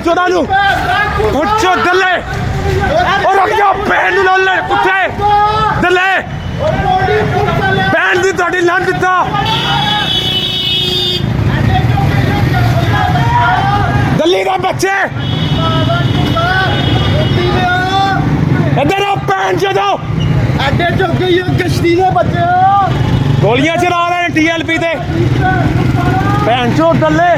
चौदह नू कुछ दल्ले और रख जाओ भैन नू लौले कुत्ते दल्ले भैन दी तुहाडी लंघ दिता दल्ली दे बच्चे इधर आओ भैन चोदो ਐਡੇ ਚੁੱਕ ਗਈ ਕਸ਼ਤੀ ਦੇ ਬੱਚੇ गोलियां चला रहे हैं TLP ते भैन चो दल्ले